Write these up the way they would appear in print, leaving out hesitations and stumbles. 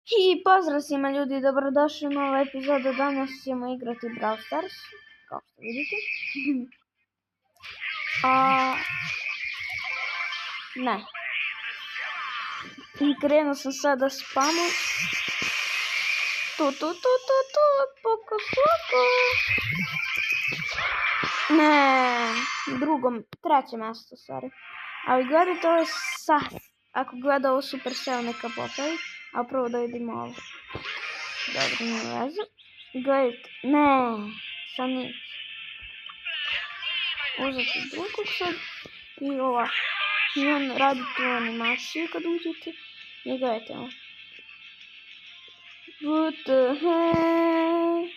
I pozdrav svima ljudi, dobrodošli u novu epizodu. Danas ćemo igrati Brawl Stars, kao što vidite. Ne. I krenuo sam sada spamom. Poko. Ne, treće mjesto, sorry. Ali gledajte, ovo je sad. Ako gleda ovo Supercell neka popravi. A prvo da vidimo ovo. Dobro, nema veze. Gledajte, ne, sad nič. Uzeti drugog sad. I ova. I on radi tu animaciju kad uđete. I gledajte ovo. What the heck?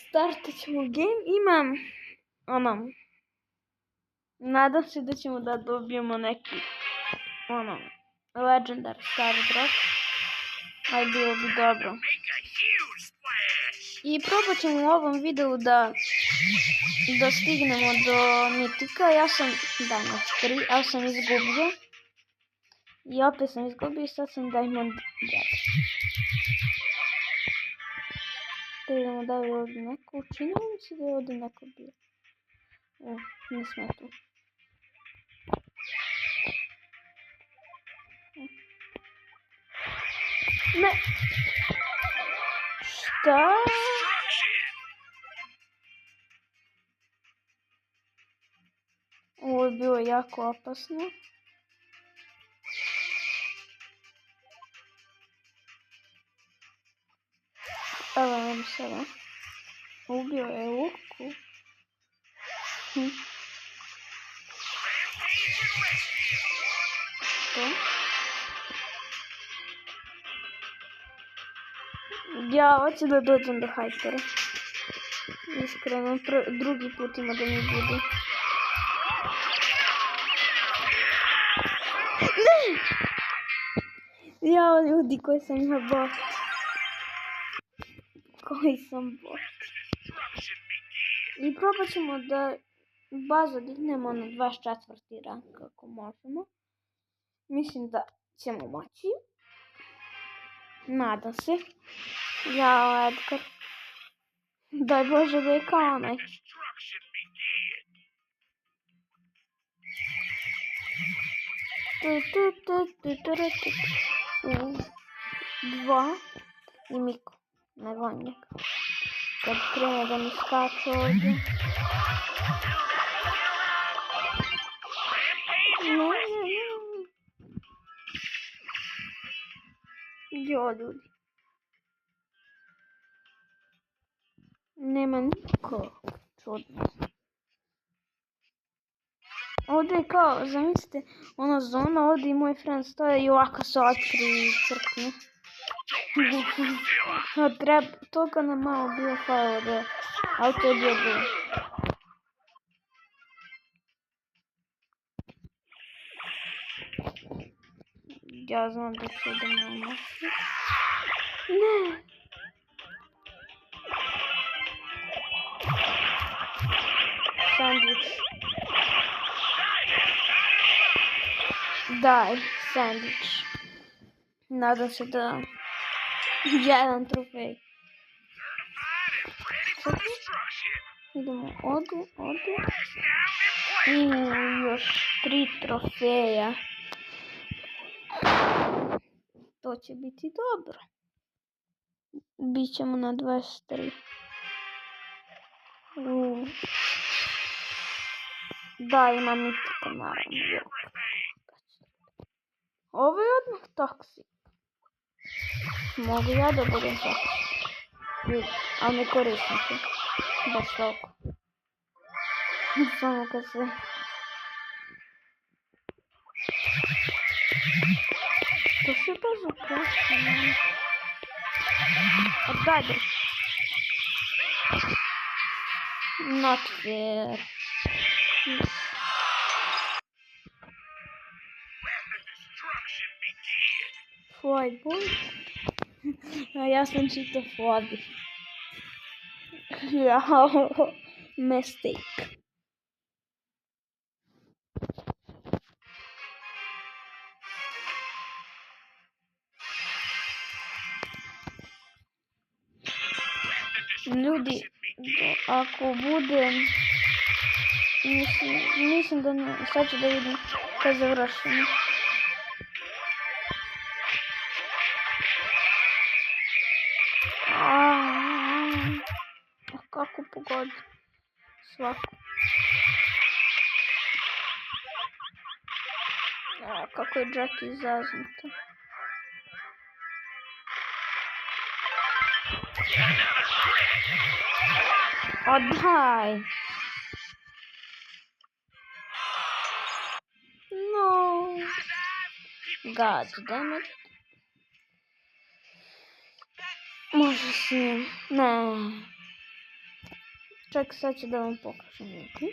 Startat ćemo game, imam, nadam se da ćemo da dobijemo neki, legendary star drop, ali bilo bi dobro. I probat ćemo u ovom videu da stignemo do mitika, ja sam, na 3, ali sam izgubio. I opet sam izgubio i sad sam Diamond 9. Da vidimo da li je ovdje neko učinio, mi se da je ovdje neko bio. Nismo je tu. Ne! Šta? Ovo je bilo jako opasno. Evo nam sada. Ubio je Luku. Što? Ja hoću da dođem do Hypera. Iskreno, drugi put ima da mi bude. Ne! Jao ljudi, koji sam ja bot. I probat ćemo da bazu dignemo na 24. rank kako možemo. Mislim da ćemo moći. Nadam se. Jao, Edgar. Daj Bože da je kao onaj. Dva. I Miko. Ne volim njega. Kad krene da mi skače ovdje. Ne. Jo, ljudi. Nema niko. Čudno. Ovdje je kao, zamislite, ona zona, ovdje i moj friend stoje i ovako se otkri crkne. Toga nam malo bio falilo da, ali to je bio bilo. Ja znam da se idemo na masu. Ne! Sandvič. Daj, sandvič. Nadam se da jedan trofej. Idemo ovdje. I još 3 trofeja. To će biti dobro. Bićemo na 23. Da, imam mitika naravno. Ovo je odmah toksik. Mogu ja da budem toksik. Ali ne koristim se. Baš toliko. Samo kad se... To se baš uprašeno. Daj bre. Not fair. Tvoj boj. A ja sam čitao Fodi. Jao, mistake. Ljudi, ako bude... Mislim da ne, sad ću da vidim kad je završeno. A kako pogodi? Svako. Kako je Jackie zaznuta. O daj! No! God damn it. Može s njim. Ne. Čak sad ću da vam pokažem neki.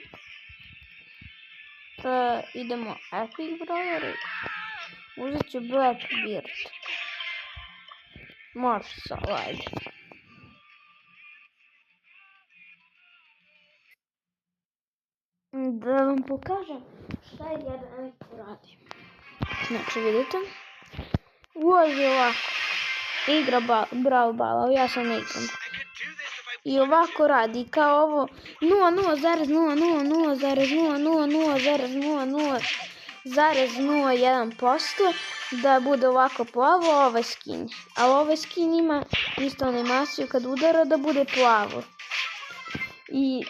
Idemo Epic Brawler. Uzet ću Blackbeard. Može se, ajde. Da vam pokažem šta je jedan Epic radi. Znači vidite. Ulazi ovako. Igra Brawl Ball, ja sam ne igram. I ovako radi, kao ovo 0,0000000,01% da bude ovako plavo ovaj skin. A ovaj skin ima isto animaciju kad udara da bude plavo. I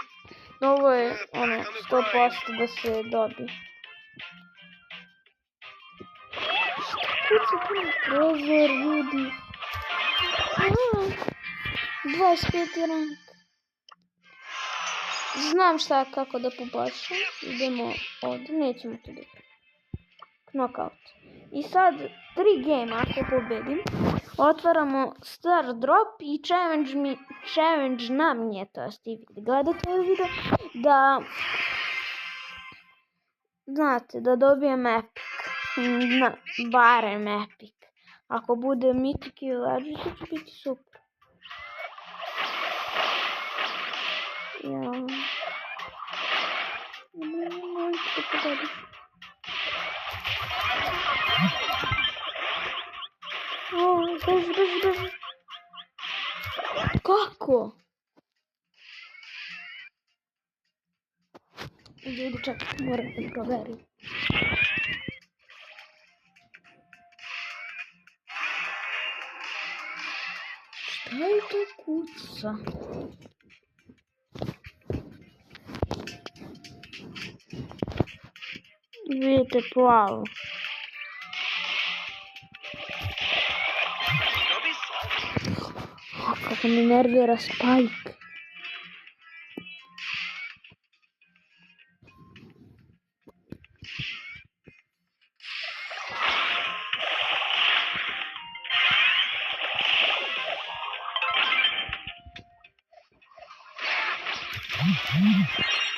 ovo je 100% da se dobije. Šta kuca trezor, ljudi? 25 rank. Znam šta kako da poboljšam. Idemo ovdje, nećemo to da knockout. I sad 3 game ako pobedim. Otvaramo star drop i challenge na mnje, to jest i vi gledate ovaj video, da znate da dobijem epic. Barem epic. Ako bude mythic i legend, to će biti super. Ja. Nemojte pogodiš. Beži. Kako? Ljudi, čekaj, moram da proverim. Šta je to kuca? Vidite plavo. Kako mi nervira Spike.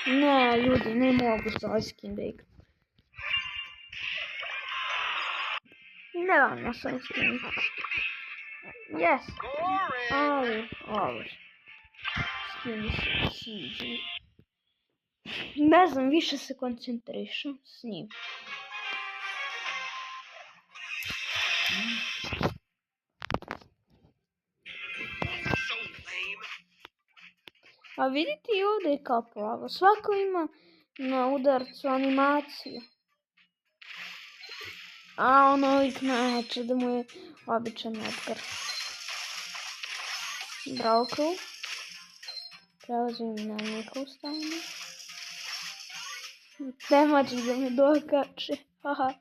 Ne, ljudi, ne mogu sa ovaj skin da igram. Ne vam na svoj skin. Yes. Ali, ovo. Skin se sviđa. Ne znam, više se koncentrišem s njim. A vidite i ovdje je kao plavo. Svako ima na udarcu animaciju. A ono uvijek najče da mu je običan Edgar. Bravo. Prelazim na njihovu stranu. Nemači da me dokače. Haha.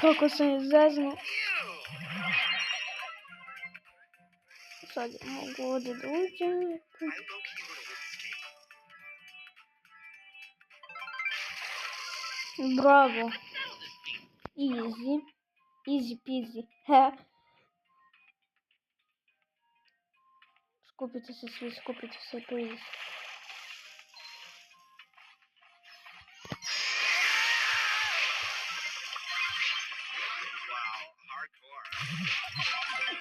Kako sam je zeznuo. Sad mogu ovdje da uđem. Bravo. Easy. Easy peasy. Skupite se svi, please.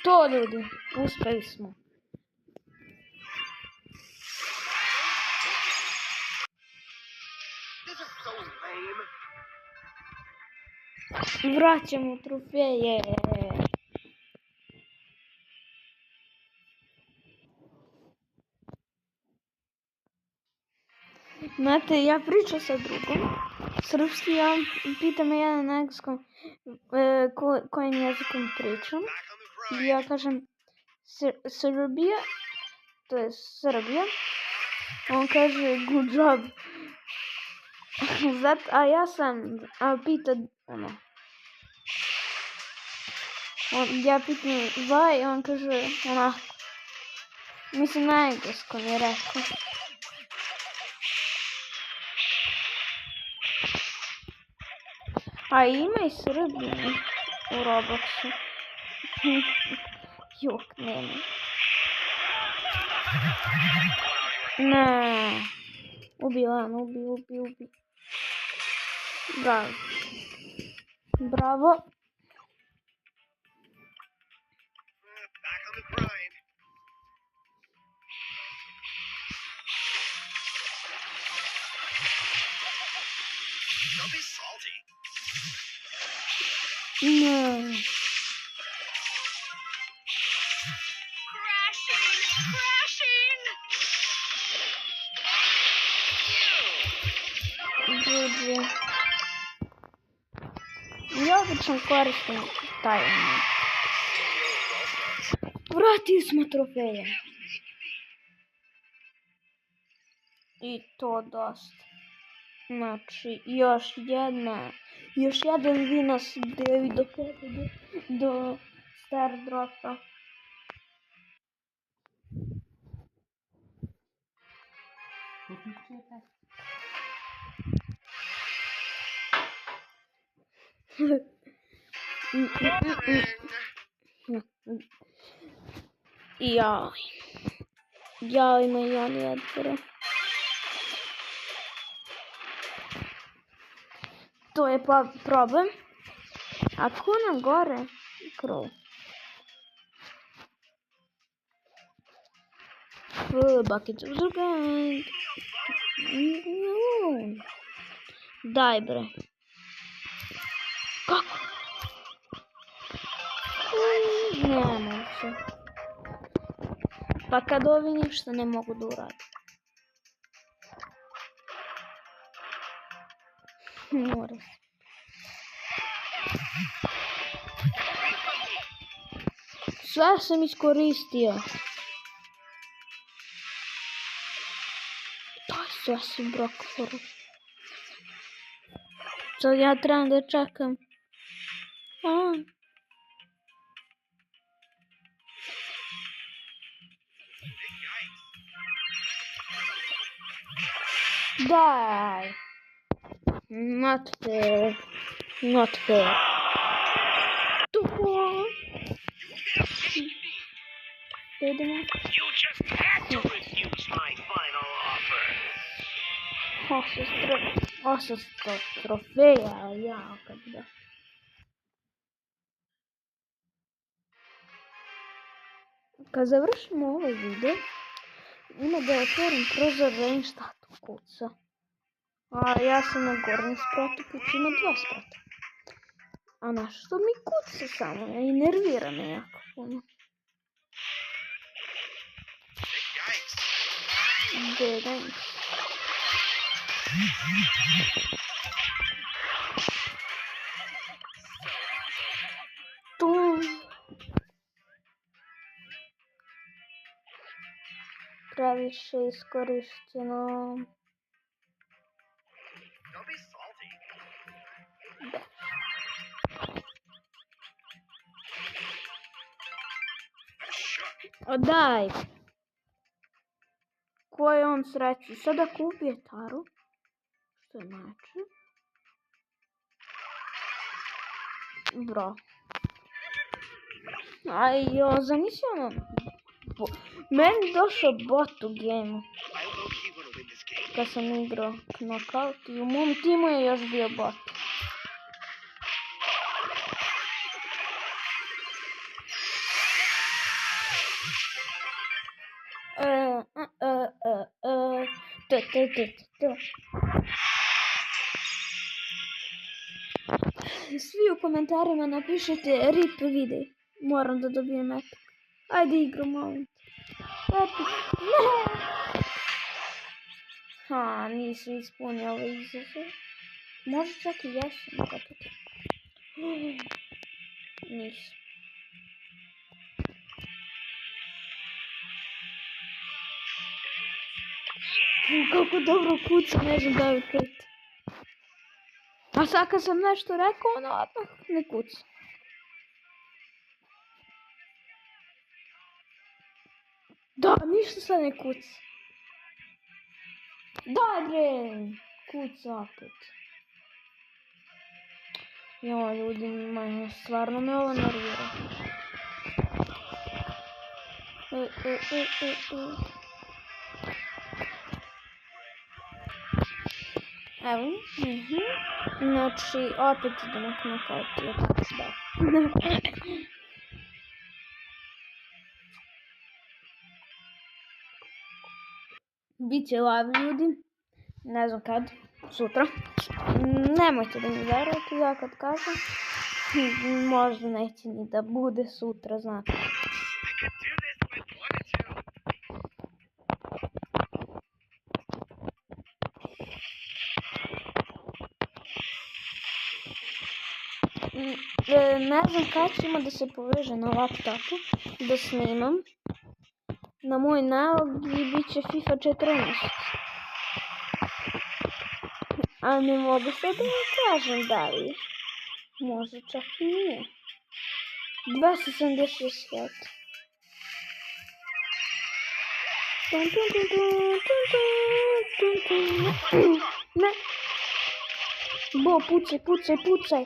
To ljudi, uspeli smo. Vraćamo trofeje. Znate, ja pričam sa drugom. Srpski, ja pita me jedan na engleskom kojim jezikom pričam. I ja kažem Srbija, to je Srbija. On kaže good job. A ja sam pita ono. Ja pitam why, on kaže onako. Mislim na engleskom je rekao. A ima i Srbije u Robloxu. Jok, nema. Ne. Ubi Lan, ubi. Bravo. Bravo. Ne. GG. Ja obično koristim taj ono. Vratili smo trofeje. I to dosta. Znači, još jedan vi nas devi do Star Dropa. Jaj na Jan Edgara. To je problem. A ko nam gore? Krov. Bucket of the ground. Daj bre. Kako? Ne mogu. Pa kad ovi ništa ne mogu da uradi. Mora se. Sve sam iskoristio. Sve sam brokvoru. Sad ja trebam da čekam. Daj. Not fair. Not fair. You just had to refuse my final offer. 800 trofeja, ja kada. Kad završimo ovaj video, ima da otvorim prozor da im šta tu kuca. A ja sam na gornjem spratu, kući ima 2 sprata. A našto mi kuca samo, i nervira me jako puno. Dedan. Previše iskorišteno. Daj. Ko je on sreći? Sada kupije Taru. Što je znači? Bro. Ajo, zamisli ono. Meni došao bot u gejmu. Kad sam igrao knockout i u mom timu je još bio bot. Svi u komentarima napišete rip videj. Moram da dobijem epic. Ajde igru, molim. Epic. Ne! Ha, nisi ispunio ove izazove. Možda čak i jesam. Nisam. Kako dobro kuca, ne znam da li pet. A sad kad sam nešto rekao, ono odmah ne kuca. Da, ništa sad ne kuca. Daj bre, kuca opet. Jo, ljudi, stvarno me ovo nervira. Evo, znači, opet idemo knokauti, tako da. Biće live, ljudi, ne znam kad, sutra. Nemojte da mi verujete, ja kad kažem, možda neće ni da bude sutra, znate. Ne znam kad ćemo da se poveže na laptopu, da snimam. Na moj nalog i bit će FIFA 14. A ne mogu se da vam kažem da li. Možda čak i nije. 276. Ne. Bo, pucaj.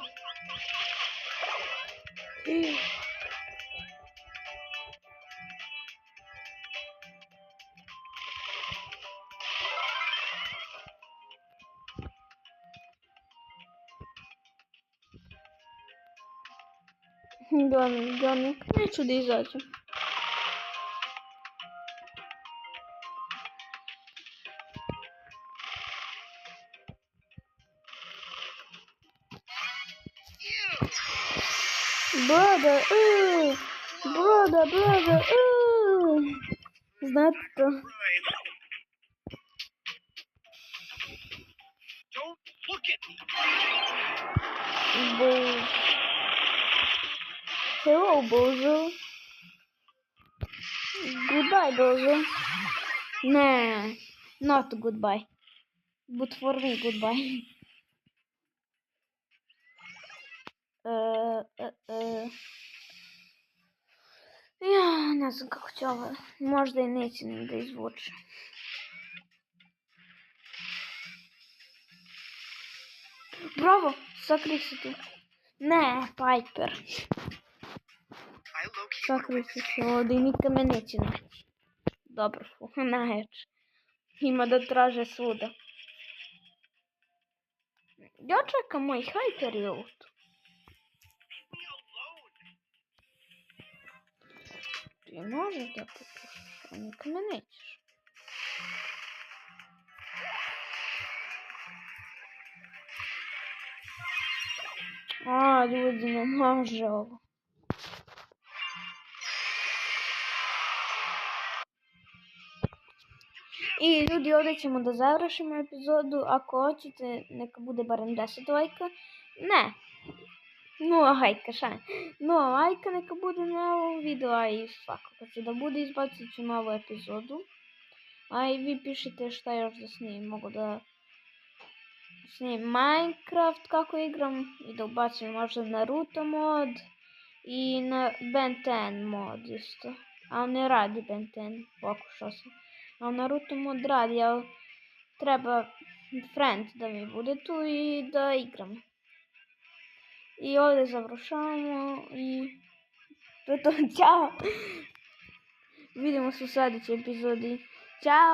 Glavnik, neću da izađem. Brother, znate to? Hello, Bozo. Goodbye, Bozo. Nah, not goodbye. But for me, goodbye. Ja, ne znam kako će ovo. Možda i neće ni da izvuče. Bravo, sakri se tu. Ne, Piper. Sakri se ovdje i nikad me neće naći. Dobro, najjače. Ima da traže svuda. Ja čekam moj Hyper je ovdje. Ti možeš da popušaš, a nikad me nećeš. A, ljudi, ne može ovo. I ljudi, ovdje ćemo da završimo epizodu. Ako hoćete, neka bude barem 10 lajka. Ne. 0 lajka, šalim. 0 lajka neka bude na ovom videu, a i svakako će da bude, izbacit ću novu epizodu. A i vi pišite šta još da snimim. Mogu da snimim Minecraft kako igram i da ubacim možda Naruto mod i na Ben 10 mod isto. Ali ne radi Ben 10, pokušao sam. Ali Naruto mod radi, ali treba friend da mi bude tu i da igram. I ovdje završavamo i to je to, čao! Vidimo se u sljedećoj epizodi. Ćao!